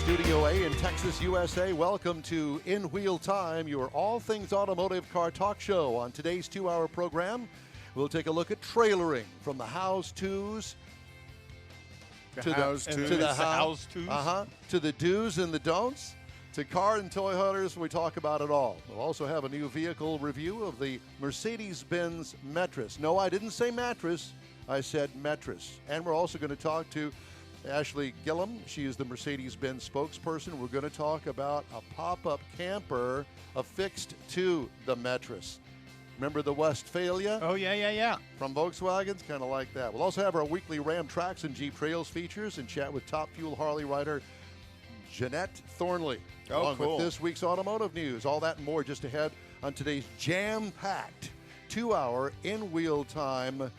Studio A in Texas, USA. Welcome to In Wheel Time, your all things automotive car talk show. On today's 2-hour program, we'll take a look at trailering from the how-tos to the do's and the don'ts, to car and toy hunters. We talk about it all. We'll also have a new vehicle review of the Mercedes-Benz Metris. No, I didn't say mattress. I said Metris. And we're also going to talk to Ashley Gillum. She is the Mercedes-Benz spokesperson. We're going to talk about a pop-up camper affixed to the Metris. Remember the Westphalia? Oh, yeah. From Volkswagen's, kind of like that. We'll also have our weekly Ram Tracks and Jeep Trails features and chat with Top Fuel Harley rider Jeanette Thornley. Along with this week's automotive news. All that and more just ahead on today's jam-packed 2-hour in-wheel time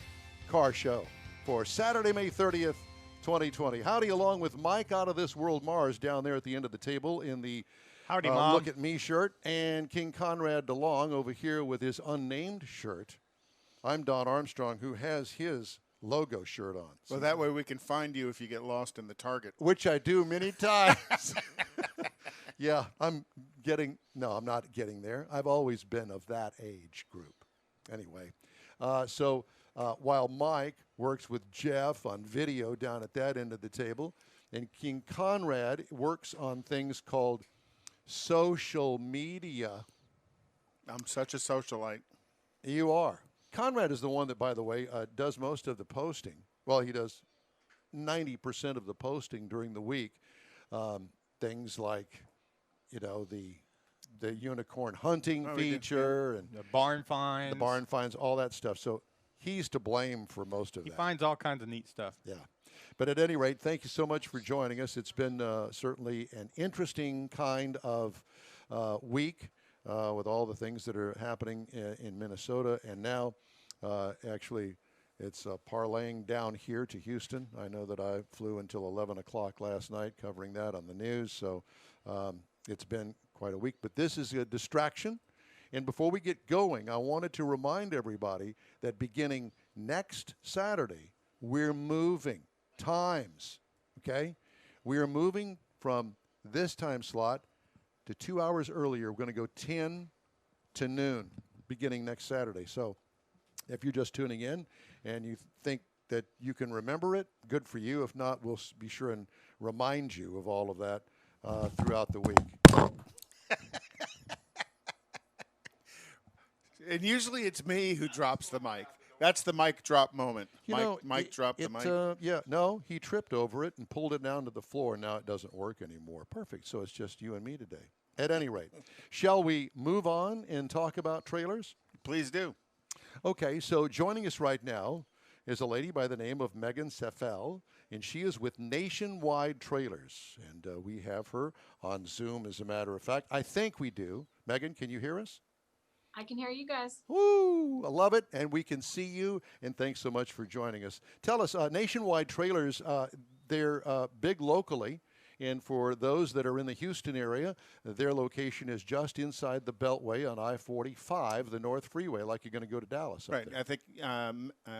car show for Saturday, May 30th, 2020. Howdy, along with Mike out of this world Mars down there at the end of the table in the Howdy, Mom. Look at Me shirt, and King Conrad DeLong over here with his unnamed shirt. I'm Don Armstrong, who has his logo shirt on. Well, that way we can find you if you get lost in the Target. Which I do many times. Yeah, I'm not getting there. I've always been of that age group. Anyway, while Mike works with Jeff on video down at that end of the table, and King Conrad works on things called social media. I'm such a socialite. You are. Conrad is the one that, by the way, does most of the posting. Well, he does 90% of the posting during the week. Things like, the unicorn hunting feature and the barn finds, all that stuff. So he's to blame for most of that. He finds all kinds of neat stuff. Yeah. But at any rate, thank you so much for joining us. It's been certainly an interesting kind of week with all the things that are happening in Minnesota. And now, actually, it's parlaying down here to Houston. I know that I flew until 11 o'clock last night covering that on the news. So it's been quite a week. But this is a distraction. And before we get going, I wanted to remind everybody that beginning next Saturday, we're moving times, okay? We are moving from this time slot to 2 hours earlier. We're going to go 10 to noon beginning next Saturday. So if you're just tuning in and you think that you can remember it, good for you. If not, we'll be sure and remind you of all of that throughout the week. And usually it's me who drops the mic. That's the mic drop moment. Mike dropped the mic. No, he tripped over it and pulled it down to the floor. Now it doesn't work anymore. Perfect. So it's just you and me today. At any rate, shall we move on and talk about trailers? Please do. Okay, so joining us right now is a lady by the name of Megan Sassell, and she is with Nationwide Trailers. And we have her on Zoom, as a matter of fact. I think we do. Megan, can you hear us? I can hear you guys. Woo! I love it, and we can see you, and thanks so much for joining us. Tell us, Nationwide Trailers, they're big locally, and for those that are in the Houston area, their location is just inside the Beltway on I-45, the North Freeway, like you're going to go to Dallas. Right. I think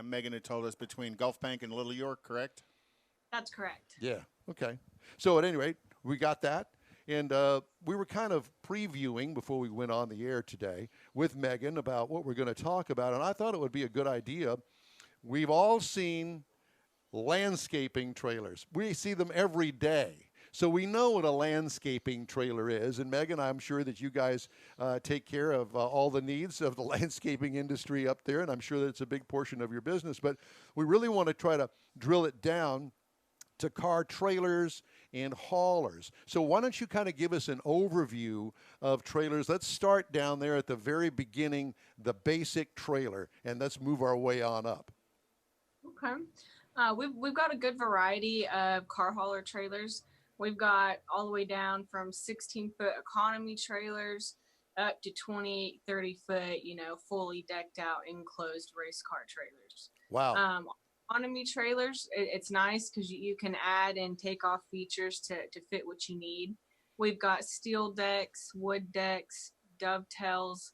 Megan had told us between Gulf Bank and Little York, correct? That's correct. Yeah, okay. So at any rate, we got that. And we were kind of previewing before we went on the air today with Megan about what we're going to talk about. And I thought it would be a good idea. We've all seen landscaping trailers. We see them every day. So we know what a landscaping trailer is. And Megan, I'm sure that you guys take care of all the needs of the landscaping industry up there. And I'm sure that it's a big portion of your business. But we really want to try to drill it down to car trailers and haulers. So why don't you kind of give us an overview of trailers? Let's start down there at the very beginning, the basic trailer, and let's move our way on up. Okay. We've got a good variety of car hauler trailers. We've got all the way down from 16-foot economy trailers up to 20, 30-foot, fully decked out enclosed race car trailers. Wow. Economy trailers, it's nice because you can add and take off features to fit what you need. We've got steel decks, wood decks, dovetails.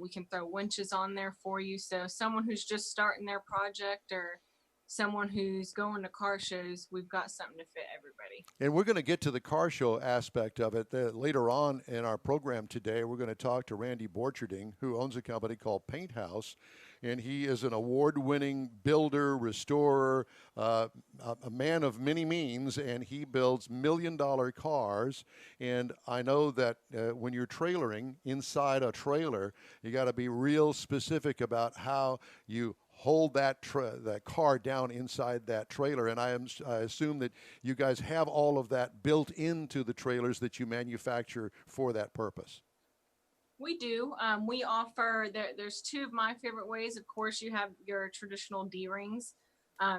We can throw winches on there for you. So someone who's just starting their project or someone who's going to car shows, we've got something to fit everybody. And we're going to get to the car show aspect of it later on in our program today. We're going to talk to Randy Borcherding, who owns a company called Paint House, and he is an award-winning builder, restorer, a man of many means, and he builds million-dollar cars. And I know that when you're trailering inside a trailer, you got to be real specific about how you hold that car down inside that trailer. And I assume that you guys have all of that built into the trailers that you manufacture for that purpose. We do. We offer, there's two of my favorite ways. Of course, you have your traditional D-rings.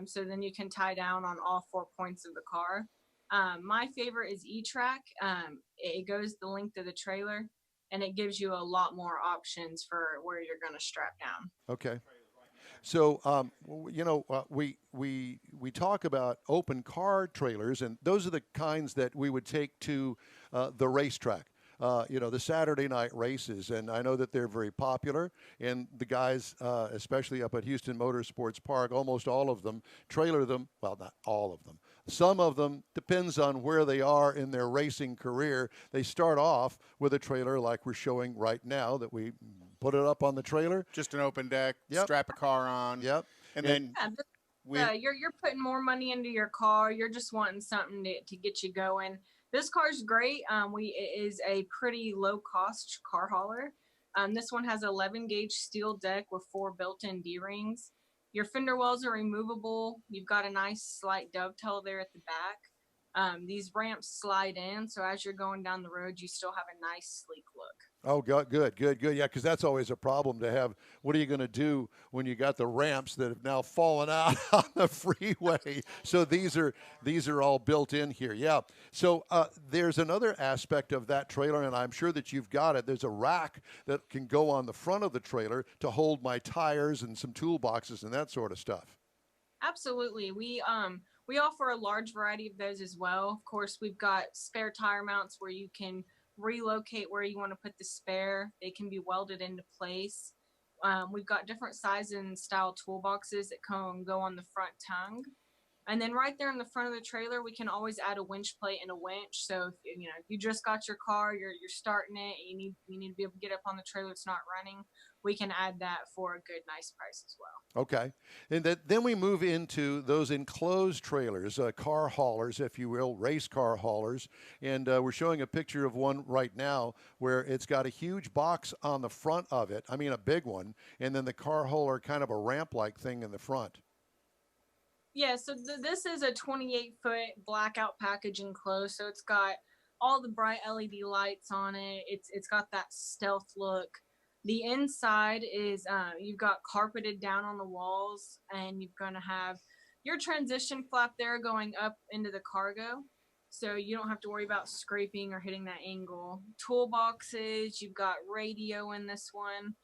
So then you can tie down on all 4 points of the car. My favorite is E-Track. It goes the length of the trailer, and it gives you a lot more options for where you're going to strap down. Okay. So, we talk about open car trailers, and those are the kinds that we would take to the racetrack. The Saturday night races, and I know that they're very popular, and the guys, especially up at Houston Motorsports Park, almost all of them trailer them. Well, not all of them. Some of them, depends on where they are in their racing career. They start off with a trailer like we're showing right now, that we put it up on the trailer. Just an open deck, yep. Strap a car on. Yep. And then you're putting more money into your car. You're just wanting something to get you going. This car's great. It is a pretty low cost car hauler. This one has 11 gauge steel deck with 4 built-in D-rings. Your fender wells are removable. You've got a nice slight dovetail there at the back. These ramps slide in, so as you're going down the road, you still have a nice sleek look. Oh, good. Yeah, because that's always a problem to have. What are you going to do when you got the ramps that have now fallen out on the freeway? So these are all built in here. Yeah. So there's another aspect of that trailer, and I'm sure that you've got it. There's a rack that can go on the front of the trailer to hold my tires and some toolboxes and that sort of stuff. Absolutely. We offer a large variety of those as well. Of course, we've got spare tire mounts where you can relocate where you want to put the spare. They can be welded into place. We've got different size and style toolboxes that can go on the front tongue. And then right there in the front of the trailer, we can always add a winch plate and a winch. So if you just got your car, you're starting it, you need to be able to get up on the trailer, it's not running, we can add that for a good, nice price as well. Okay. And then we move into those enclosed trailers, car haulers, if you will, race car haulers. And we're showing a picture of one right now where it's got a huge box on the front of it. I mean, a big one. And then the car hauler, kind of a ramp-like thing in the front. Yeah, so this is a 28-foot blackout package enclosed. So it's got all the bright LED lights on it. It's got that stealth look. The inside is you've got carpeted down on the walls, and you're going to have your transition flap there going up into the cargo. So you don't have to worry about scraping or hitting that angle. Toolboxes, you've got radio in this one.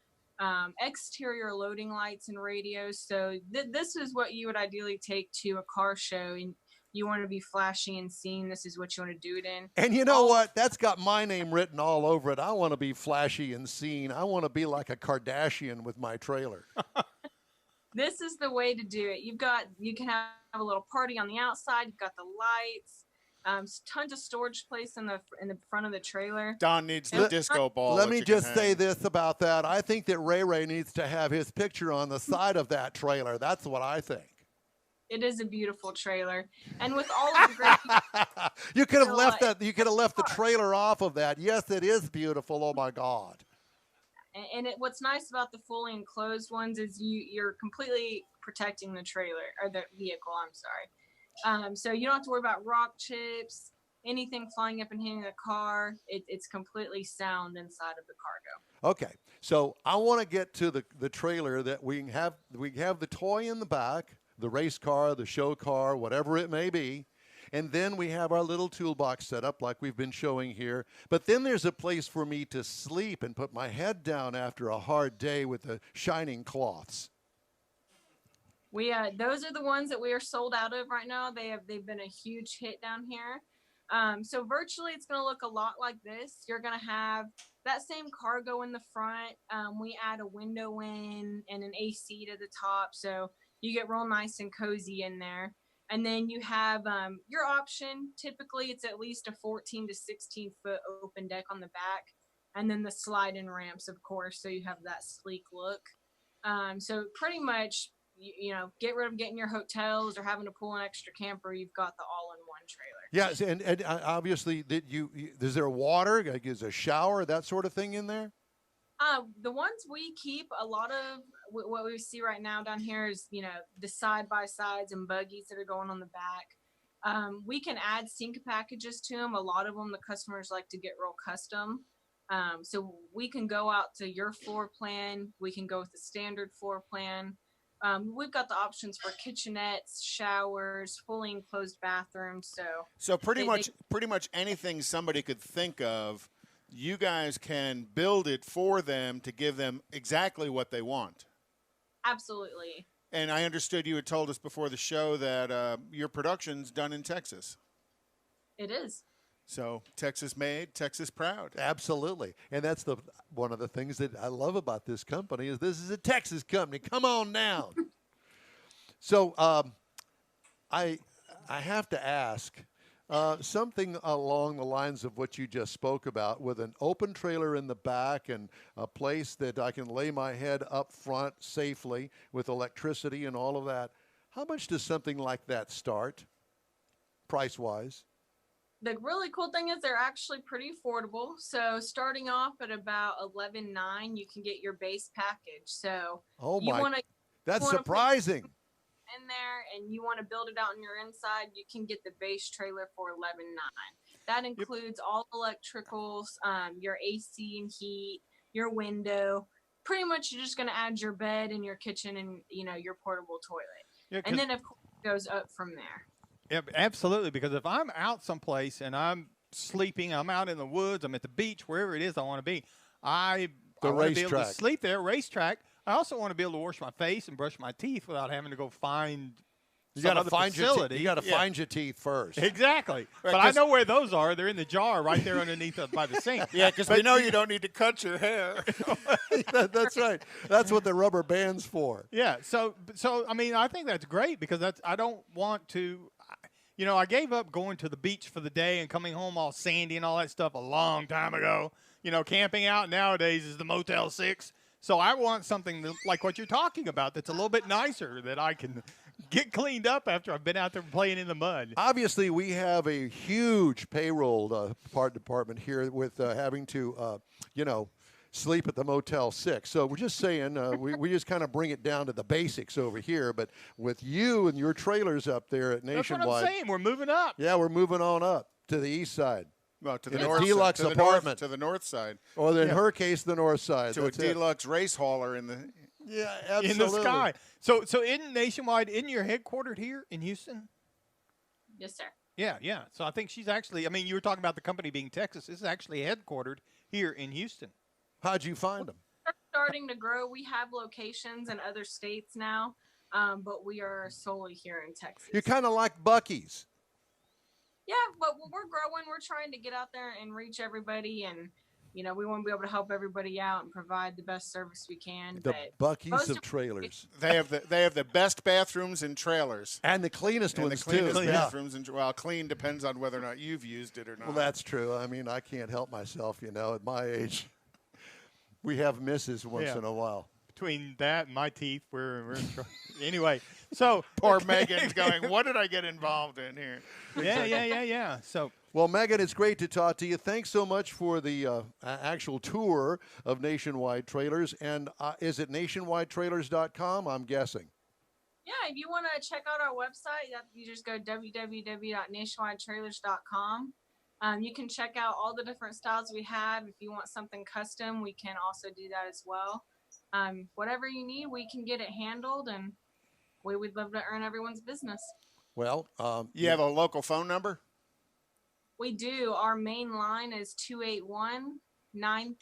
Exterior loading lights and radios. So this is what you would ideally take to a car show, and you want to be flashy and seen. This is what you want to do it in. And you know what? That's got my name written all over it. I want to be flashy and seen. I want to be like a Kardashian with my trailer. This is the way to do it. You can have a little party on the outside. You've got the lights. Tons of storage place in the front of the trailer. Don needs the disco ball. Let me just say this about that. I think that Ray needs to have his picture on the side of that trailer. That's what I think. It is a beautiful trailer, and with all of the great. You could have left that. You could have left the trailer off of that. Yes, it is beautiful. Oh my God. And what's nice about the fully enclosed ones is you're completely protecting the trailer or the vehicle. I'm sorry. So you don't have to worry about rock chips, anything flying up and hitting the car. It's completely sound inside of the cargo. Okay, so I want to get to the trailer that we have the toy in the back, the race car, the show car, whatever it may be. And then we have our little toolbox set up like we've been showing here. But then there's a place for me to sleep and put my head down after a hard day with the shining cloths. Those are the ones that we are sold out of right now. They've been a huge hit down here. So virtually it's going to look a lot like this. You're going to have that same cargo in the front, we add a window in and an AC to the top, so you get real nice and cozy in there. And then you have your option. Typically, it's at least a 14 to 16 foot open deck on the back, and then the slide-in ramps, of course, so you have that sleek look. So pretty much, you know, get rid of getting your hotels or having to pull an extra camper. You've got the all-in-one trailer. Yes, and obviously, is there water? Like, is there a shower, that sort of thing in there? The ones we keep, a lot of what we see right now down here is, you know, the side-by-sides and buggies that are going on the back. We can add sink packages to them. A lot of them, the customers like to get real custom. So we can go out to your floor plan. We can go with the standard floor plan. We've got the options for kitchenettes, showers, fully enclosed bathrooms. So pretty much anything somebody could think of, you guys can build it for them to give them exactly what they want. Absolutely. And I understood you had told us before the show that your production's done in Texas. It is. So Texas made, Texas proud. Absolutely. And that's one of the things that I love about this company is this is a Texas company. Come on down. So I have to ask something along the lines of what you just spoke about, with an open trailer in the back and a place that I can lay my head up front safely with electricity and all of that. How much does something like that start, price-wise? The really cool thing is they're actually pretty affordable. So starting off at about $11,900, you can get your base package. So that's surprising. In there, and you want to build it out on your inside, you can get the base trailer for $11,900. That includes all electricals, your AC and heat, your window. Pretty much, you're just going to add your bed and your kitchen and, you know, your portable toilet. Yeah, and then of course it goes up from there. Yeah, absolutely. Because if I'm out someplace and I'm sleeping, I'm out in the woods, I'm at the beach, wherever it is I want to be, I want to be able to sleep there, racetrack. I also want to be able to wash my face and brush my teeth without having to go find some other facility. You got to find your teeth first. Exactly. Right, but I know where those are. They're in the jar right there underneath by the sink. Yeah, because we know you don't need to cut your hair. That's right. That's what the rubber band's for. Yeah. So I mean, I think that's great because I don't want to. You know, I gave up going to the beach for the day and coming home all sandy and all that stuff a long time ago. You know, camping out nowadays is the Motel 6. So I want something like what you're talking about that's a little bit nicer, that I can get cleaned up after I've been out there playing in the mud. Obviously, we have a huge payroll department here with having to, sleep at the Motel 6. So we're just saying we just kind of bring it down to the basics over here. But with you and your trailers up there at Nationwide. That's what I'm saying. We're moving up. Yeah, we're moving on up to the east side. Well, to the north deluxe side, apartment. To the north side. Or in her case, the north side. To That's a deluxe race hauler in the... Yeah, absolutely. In the sky. So in Nationwide, isn't you headquartered here in Houston? Yes, sir. Yeah. So I think she's actually, I mean, you were talking about the company being Texas. This is actually headquartered here in Houston. How'd you find them? We're starting to grow. We have locations in other states now, but we are solely here in Texas. You're kind of like Buc-ee's. Yeah, but we're growing. We're trying to get out there and reach everybody, and you know, we want to be able to help everybody out and provide the best service we can. The Buc-ee's of trailers. They have the best bathrooms in trailers, and the cleanest ones too. Bathrooms, and well, clean depends on whether or not you've used it or not. Well, that's true. I mean, I can't help myself. You know, at my age, we have misses once in a while. Between that and my teeth, we're in trouble. Anyway, so poor Megan's going, what did I get involved in here? Yeah. So, well, Megan, it's great to talk to you. Thanks so much for the actual tour of Nationwide Trailers. And is it nationwidetrailers.com, I'm guessing? Yeah, if you want to check out our website, you just go www.nationwidetrailers.com. You can check out all the different styles we have. If you want something custom, we can also do that as well. Whatever you need, we can get it handled, and we would love to earn everyone's business. Well, you have a local phone number? We do. Our main line is 281-931-3000.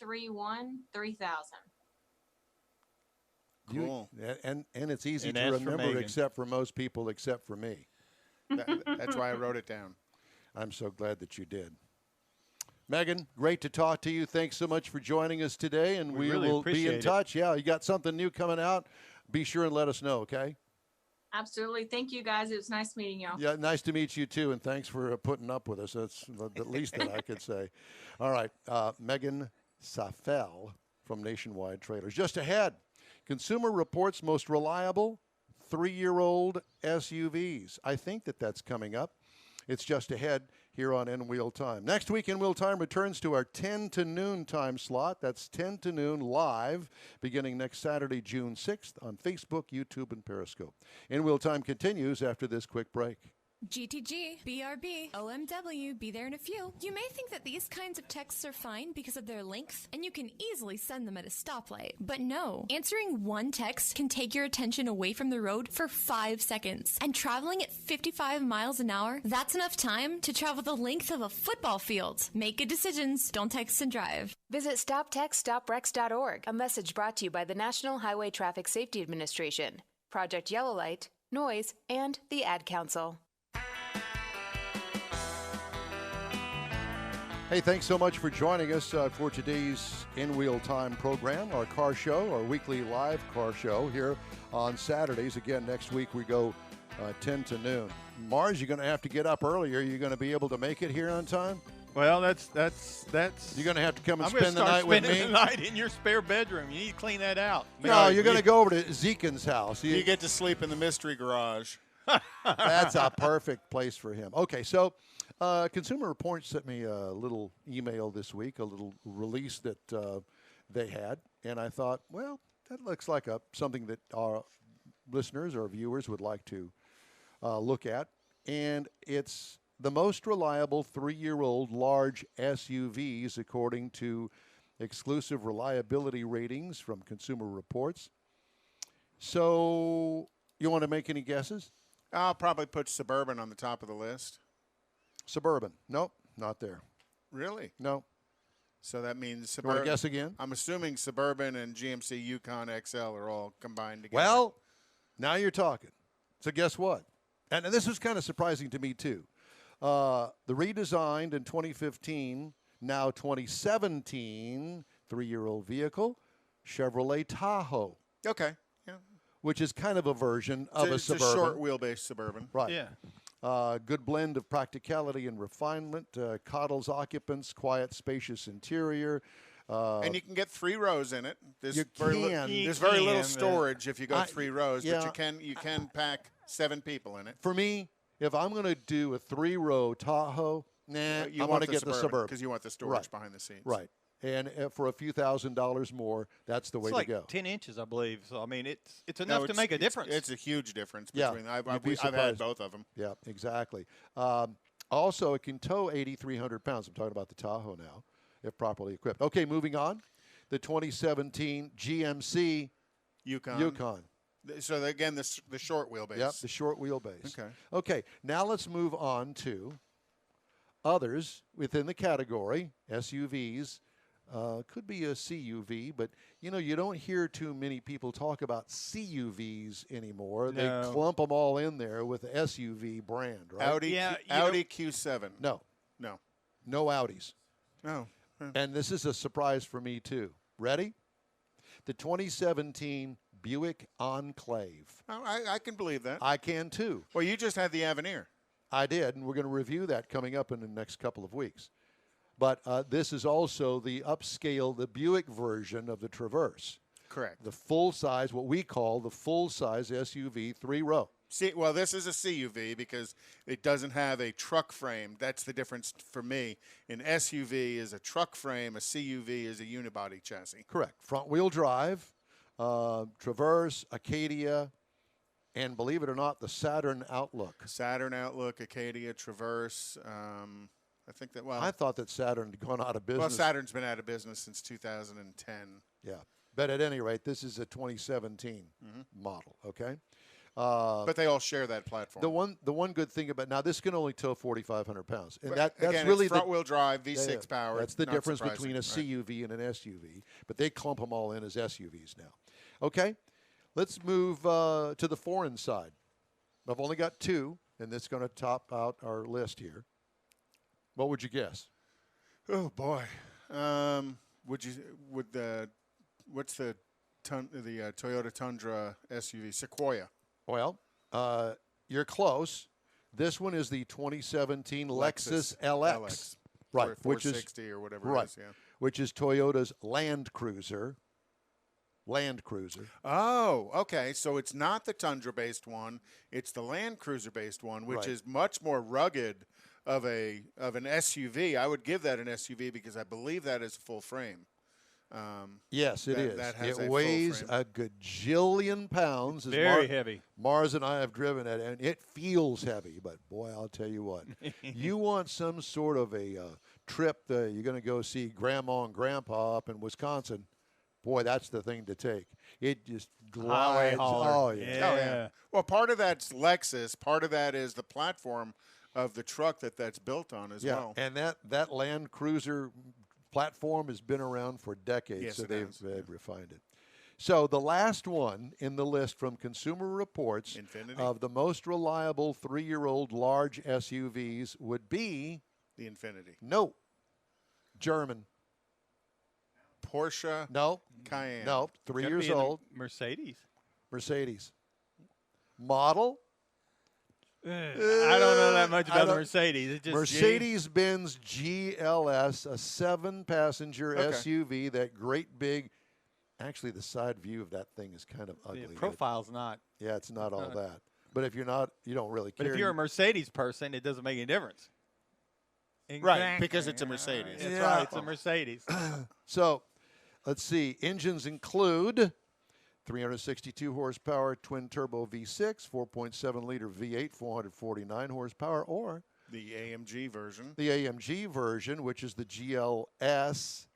Cool. And it's easy to remember, except for most people, except for me. That's why I wrote it down. I'm so glad that you did. Megan, great to talk to you. Thanks so much for joining us today, and we really will be in appreciate it. touch. Yeah, you got something new coming out. Be sure and let us know, okay? Absolutely. Thank you, guys. It was nice meeting y'all. Yeah, nice to meet you, too, and thanks for putting up with us. That's the least that I could say. All right, Megan Sassell from Nationwide Trailers. Just ahead, Consumer Reports most reliable 3-year-old SUVs. I think that's coming up. It's just ahead here on In Wheel Time. Next week, In Wheel Time returns to our 10 to noon time slot. That's 10 to noon live, beginning next Saturday, June 6th, on Facebook, YouTube, and Periscope. In Wheel Time continues after this quick break. GTG, BRB, OMW, be there in a few. You may think that these kinds of texts are fine because of their length, and you can easily send them at a stoplight. But no, answering one text can take your attention away from the road for 5 seconds. And traveling at 55 miles an hour, that's enough time to travel the length of a football field. Make good decisions, don't text and drive. Visit StopTextStopWrecks.org, a message brought to you by the National Highway Traffic Safety Administration, Project Yellow Light, Noise, and the Ad Council. Hey, thanks so much for joining us for today's In Wheel Time program, our car show, our weekly live car show here on Saturdays. Again, next week we go 10 to noon. Mars, you're going to have to get up earlier. You're going to be able to make it here on time? Well, that's. You're going to have to come and I'm gonna spend the start night with me? spending the night in your spare bedroom. You need to clean that out. No, you're going to go over to Zekin's house. You get to sleep in the mystery garage. That's a perfect place for him. Okay, so Consumer Reports sent me a little email this week, a little release that they had, and I thought, well, that looks like something that our listeners or viewers would like to look at, and it's the most reliable 3-year-old large SUVs according to exclusive reliability ratings from Consumer Reports. So you want to make any guesses? I'll probably put Suburban on the top of the list. Suburban. Nope, not there. Really? No. So that means You want Suburban. to guess again? I'm assuming Suburban and GMC Yukon XL are all combined together. Well, now you're talking. So guess what? And this was kind of surprising to me, too. The redesigned in 2015, now 2017, 3-year-old vehicle, Chevrolet Tahoe, Okay. Yeah. which is kind of a version of a It's Suburban. a short wheelbase Suburban. Right. Yeah. Good blend of practicality and refinement, coddles occupants, quiet, spacious interior. And you can get 3 rows in it. There's You very, can. there's very little You can, storage if you go I- 3 rows, yeah. but you can pack 7 people in it. For me, if I'm going to do a 3-row Tahoe, I want to get the Suburban. because you want the storage Right. behind the seats. Right. And for a few $1,000s more, that's the way It's like to go. 10 inches, I believe. So I mean, it's enough to it's- make a it's- difference. It's a huge difference Yeah, between. you'd be I've had surprised. both of them. Yeah, exactly. Also, it can tow 8,300 pounds. I'm talking about the Tahoe now, if properly equipped. Okay, moving on. The 2017 GMC Yukon. So again, the short wheelbase. Yep, the short wheelbase. Okay. Okay, now let's move on to others within the category, SUVs. Could be a CUV, but you don't hear too many people talk about CUVs anymore. No. They clump them all in there with the SUV brand, right? Audi. Yeah, Audi Q7. No, No. no Audis. No. And this is a surprise for me too. Ready? The 2017 Buick Enclave. Oh, I can believe that. I can too. Well, you just had the Avenir. I did, and we're going to review that coming up in the next couple of weeks. But this is also the upscale, the Buick version of the Traverse. Correct. The full size, what we call the full size SUV 3-row. See, well, this is a CUV because it doesn't have a truck frame. That's the difference for me. An SUV is a truck frame. A CUV is a unibody chassis. Correct. Front wheel drive, Traverse, Acadia, and believe it or not, the Saturn Outlook. Saturn Outlook, Acadia, Traverse. I think that, well, I thought that Saturn had gone out of business. well, Saturn's been out of business since 2010. Yeah. But at any rate, this is a 2017 model, okay? But they all share that platform. The one good thing about now this can only tow 4,500 pounds, and But that's again, really it's front-wheel drive, V6 yeah, power. That's the not difference surprising, between a right. CUV and an SUV. But they clump them all in as SUVs now. Okay, let's move to the foreign side. I've only got 2, and that's going to top out our list here. What would you guess? Oh boy. What's the Toyota Tundra SUV? Sequoia. Well, you're close. This one is the 2017 Lexus LX. Right, Or which is 460 or whatever right, it is, yeah. which is Toyota's Land Cruiser. Land Cruiser. Oh, okay. So it's not the Tundra-based one; it's the Land Cruiser-based one, which Right. is much more rugged of an SUV. I would give that an SUV because I believe that is full frame. Yes, it is. that has a It full weighs frame. a gajillion pounds. As Very heavy. Mars and I have driven it, and it feels heavy. But boy, I'll tell you what, you want some sort of a trip that you're going to go see Grandma and Grandpa up in Wisconsin. Boy, that's the thing to take. It just Highway glides. hauler. Oh yeah. Yeah. Oh yeah. Well, part of that's Lexus. Part of that is the platform of the truck that's built on as Yeah, well. and that Land Cruiser platform has been around for decades, Yes, so it they've, has. they've refined it. So the last one in the list from Consumer Reports Infiniti? of the most reliable 3-year-old large SUVs would be The Infiniti. no, German. Porsche No, Cayenne. no, 3 Gotta years be in the old. Mercedes. Mercedes. Model. I don't know that much I about the don't- Mercedes. It just Mercedes-Benz GLS, a 7-passenger Okay. SUV. That great big. Actually, the side view of that thing is kind of ugly. the but- profile's not. Yeah, it's not all that. But if you're not, you don't really care. But if you're a Mercedes person, it doesn't make any difference. Right, because it's a Mercedes. That's Yeah. right. It's a Mercedes. So, let's see. Engines include 362 horsepower twin turbo V6, 4.7 liter V8, 449 horsepower, or The AMG version. the AMG version, which is the GLS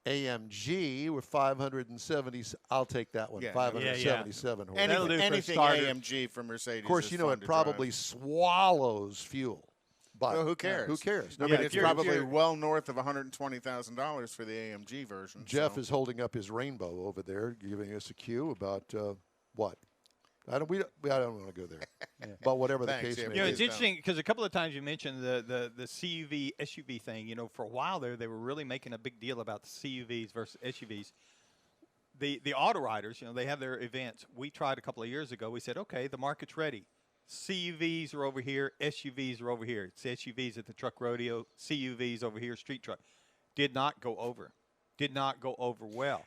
AMG with 570. I'll take that one. Yeah. 577 horsepower. That'll do for a Anything starter. AMG from Mercedes. Of course, is you know fun it to probably drive. swallows fuel. But Well, who cares? Who cares? I Nobody mean, it's cares. probably well north of $120,000 for the AMG version. Jeff so. is holding up his rainbow over there, giving us a cue about what? I don't want to go there. But whatever the Thanks, case yeah, may You know, be. it's interesting because a couple of times you mentioned the CUV SUV thing. You know, for a while there, they were really making a big deal about the CUVs versus SUVs. The auto riders, you know, they have their events. We tried a couple of years ago. We said, okay, the market's ready. CUVs are over here. SUVs are over here. It's SUVs at the truck rodeo. CUVs over here, street truck. Did not go over. Did not go over well.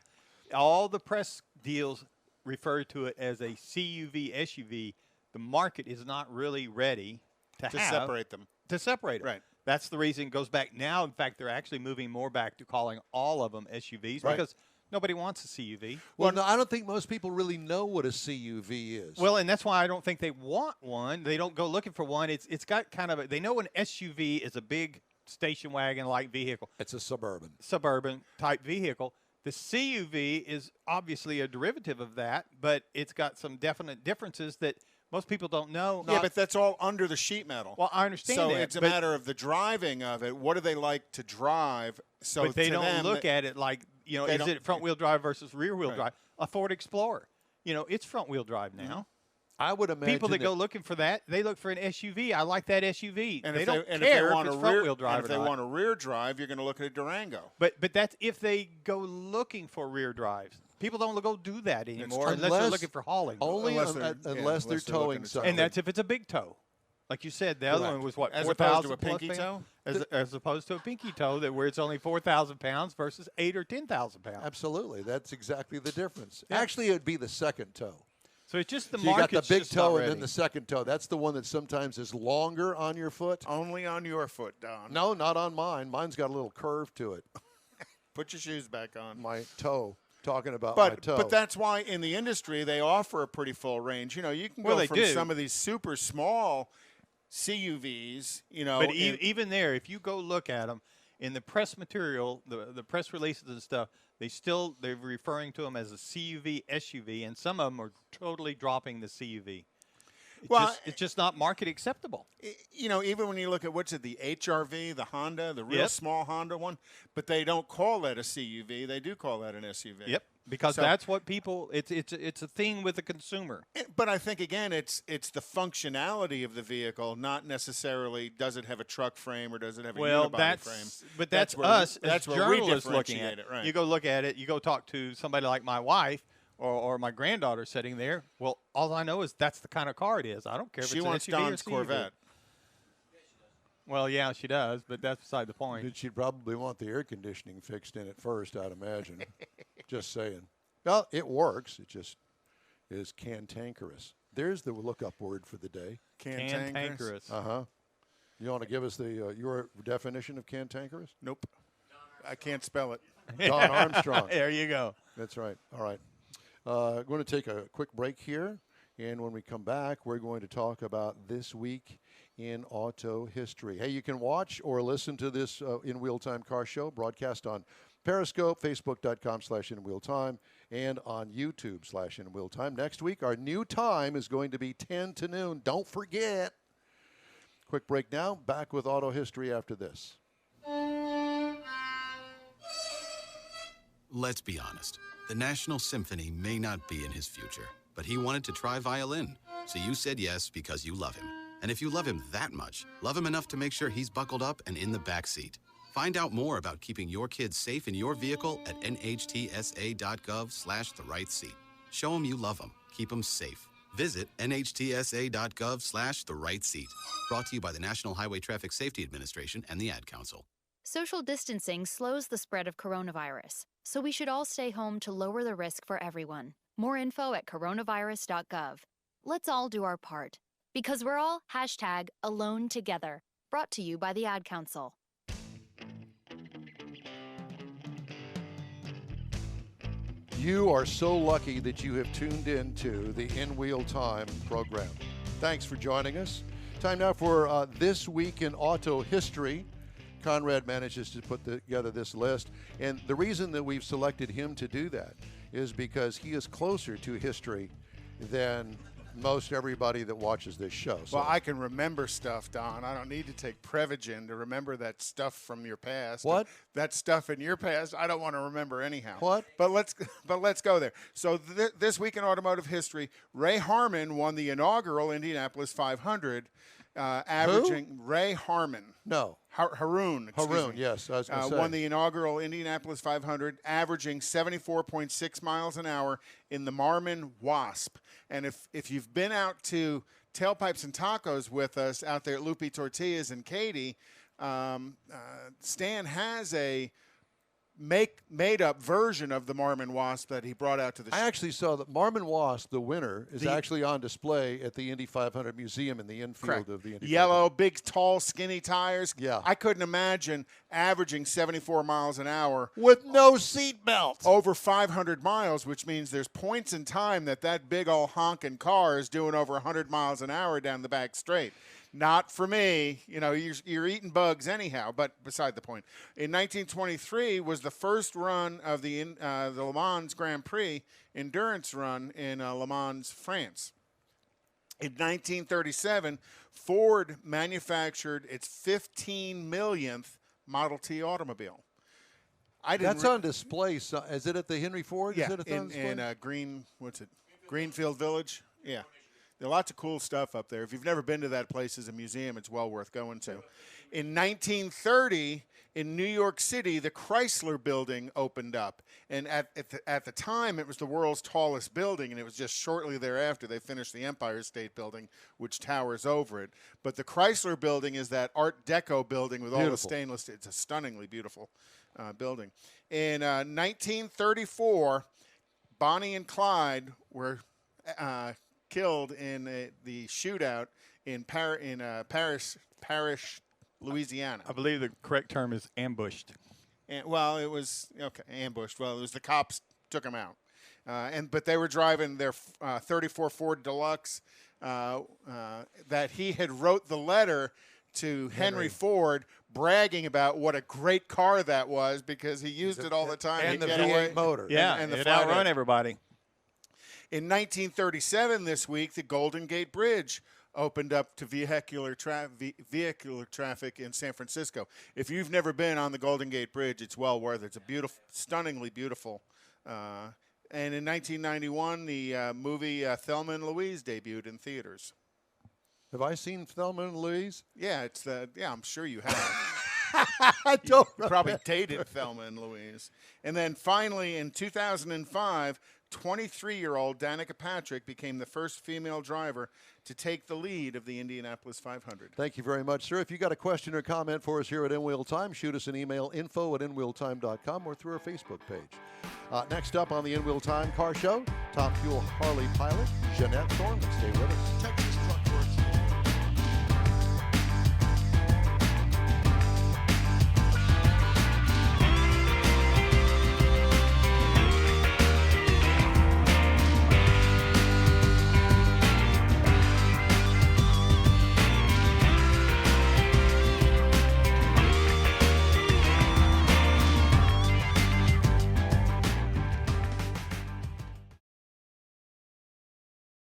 All the press deals refer to it as a CUV SUV. The market is not really ready to separate them. To separate them. Right. That's the reason it goes back now. In fact, they're actually moving more back to calling all of them SUVs Right. because nobody wants a CUV. Well, no, I don't think most people really know what a CUV is. Well, and that's why I don't think they want one. They don't go looking for one. It's got kind of they know an SUV is a big station wagon like vehicle, it's a Suburban. suburban type vehicle. The CUV is obviously a derivative of that, but it's got some definite differences that most people don't know. Yeah, but that's all under the sheet metal. Well, I understand so that, it's a but- matter of the driving of it. What do they like to drive? So but they to don't them, look at it like, you know, they is don't- it front wheel drive versus rear wheel Right. drive? A Ford Explorer, you know, it's front wheel drive now. I would imagine People that go looking for that, they look for an SUV. I like that SUV. And they if don't and care if they if want it's a front rear, wheel drive and if or they not. want a rear drive, you're going to look at a Durango. But that's if they go looking for rear drives. People don't go do that anymore unless they're looking for hauling. Only Unless unless they're- they're, yeah, unless they're towing looking at something. And that's if it's a big toe. Like you said, the other Correct. one was what, As 4,000 opposed to a plus pinky pounds? toe? As opposed to a pinky toe that where it's only 4,000 pounds versus 8 or 10,000 pounds. Absolutely. That's exactly the difference. Actually, it would be the second toe. So it's just the So you got market's the big just not toe and then ready. the second toe. That's the one that sometimes is longer on your foot. Only on your foot, Don. No, not on mine. Mine's got a little curve to it. Put your shoes back on. My toe. Talking about my toe. But that's why in the industry they offer a pretty full range. You know, you can Well, go they from do. some of these super small CUVs. You know, But and- even there, if you go look at them in the press material, the press releases and stuff, they're referring to them as a CUV SUV, and some of them are totally dropping the CUV. It's just not market acceptable. you know, even when you look at what's it, the HRV, the Honda, the real Yep. small Honda one, but they don't call that a CUV. They do call that an SUV. Yep. because So- that's what people. It's a thing with the consumer. But I think again, it's the functionality of the vehicle, not necessarily does it have a truck frame or does it have a Well, unibody frame. but that's where us that's as where we journalists looking differentiate at it. Right. You go look at it. You go talk to somebody like my wife or my granddaughter sitting there. Well, all I know is that's the kind of car it is. I don't care if She it's wants an SUV or Don's CUV. Corvette. Well, yeah, she does, but that's beside the point. She'd probably want the air conditioning fixed in it first, I'd imagine. Just saying. Well, it works. It just is cantankerous. There's the look-up word for the day. Cantankerous. Uh-huh. You want to give us the your definition of cantankerous? Nope. I can't spell it. Don Armstrong. There you go. That's right. All right. We're going to take a quick break here. And when we come back, we're going to talk about this week in auto history. Hey, you can watch or listen to this In Wheel Time Car Show broadcast on Periscope, Facebook.com/InWheelTime, and on YouTube/InWheelTime. Next week, our new time is going to be 10 to noon. Don't forget. Quick break now. Back with auto history after this. Let's be honest. The National Symphony may not be in his future, but he wanted to try violin. So you said yes because you love him. And if you love him that much, love him enough to make sure he's buckled up and in the back seat. Find out more about keeping your kids safe in your vehicle at nhtsa.gov/the right seat. Show him you love him. Keep him safe. Visit nhtsa.gov/the right seat. Brought to you by the National Highway Traffic Safety Administration and the Ad Council. Social distancing slows the spread of coronavirus, so we should all stay home to lower the risk for everyone. More info at coronavirus.gov. Let's all do our part, because we're all #AloneTogether. Brought to you by the Ad Council. You are so lucky that you have tuned in to the In Wheel Time program. Thanks for joining us. Time now for This Week in Auto History. Conrad manages to put together this list. And the reason that we've selected him to do that is because he is closer to history than most everybody that watches this show. So, Well, I can remember stuff, Don. I don't need to take Prevagen to remember that stuff from your past. What? That stuff in your past, I don't want to remember anyhow. What? But let's go there. So this week in automotive history, Ray Harmon won the inaugural Indianapolis 500, averaging Ray Harmon. no. Haroon. excuse Haroon, me. yes, I was going to say. Won the inaugural Indianapolis 500, averaging 74.6 miles an hour in the Marmon Wasp. And if you've been out to Tailpipes and Tacos with us out there at Lupi Tortillas and Katie, Stan has a made-up version of the Marmon Wasp that he brought out to the show. I actually saw that Marmon Wasp, the winner, is actually on display at the Indy 500 Museum in the infield Correct. of the Indy Yellow, big, tall, skinny tires. Yeah. I couldn't imagine averaging 74 miles an hour 500. With no seat belt. over 500 miles, which means there's points in time that big old honking car is doing over 100 miles an hour down the back straight. Not for me. You know, you're eating bugs anyhow, but beside the point. In 1923 was the first run of the Le Mans Grand Prix endurance run in Le Mans, France. In 1937, Ford manufactured its 15 millionth Model T automobile. That's on display. Is it at the Henry Ford? Yeah, Is it on display? in Greenfield Village. Yeah. There are lots of cool stuff up there. If you've never been to that place as a museum, it's well worth going to. In 1930, in New York City, the Chrysler Building opened up. And at the time, it was the world's tallest building, and it was just shortly thereafter they finished the Empire State Building, which towers over it. But the Chrysler Building is that Art Deco building with all the stainless. It's a stunningly beautiful building. In 1934, Bonnie and Clyde were killed in the shootout in Parish, Louisiana. I believe the correct term is ambushed. And, well, it was ambushed. Well, it was the cops took them out, but they were driving their 34 Ford Deluxe that he had wrote the letter to Henry Ford bragging about what a great car that was because he used it all the time. And the He'd get away. V8 motor. Yeah, and the it flathead. outrun everybody. In 1937, this week, the Golden Gate Bridge opened up to vehicular traffic in San Francisco. If you've never been on the Golden Gate Bridge, it's well worth it. It's a beautiful, stunningly beautiful And in 1991, the movie Thelma and Louise debuted in theaters. Have I seen Thelma and Louise? Yeah, I'm sure you have. I don't You probably dated Thelma and Louise. And then finally, in 2005, 23-year-old Danica Patrick became the first female driver to take the lead of the Indianapolis 500. Thank you very much, sir. If you got a question or comment for us here at In Wheel Time, shoot us an email, info@inwheeltime.com, or through our Facebook page. Next up on the In Wheel Time Car Show, Top Fuel Harley pilot Jeanette Thornley. Stay with us.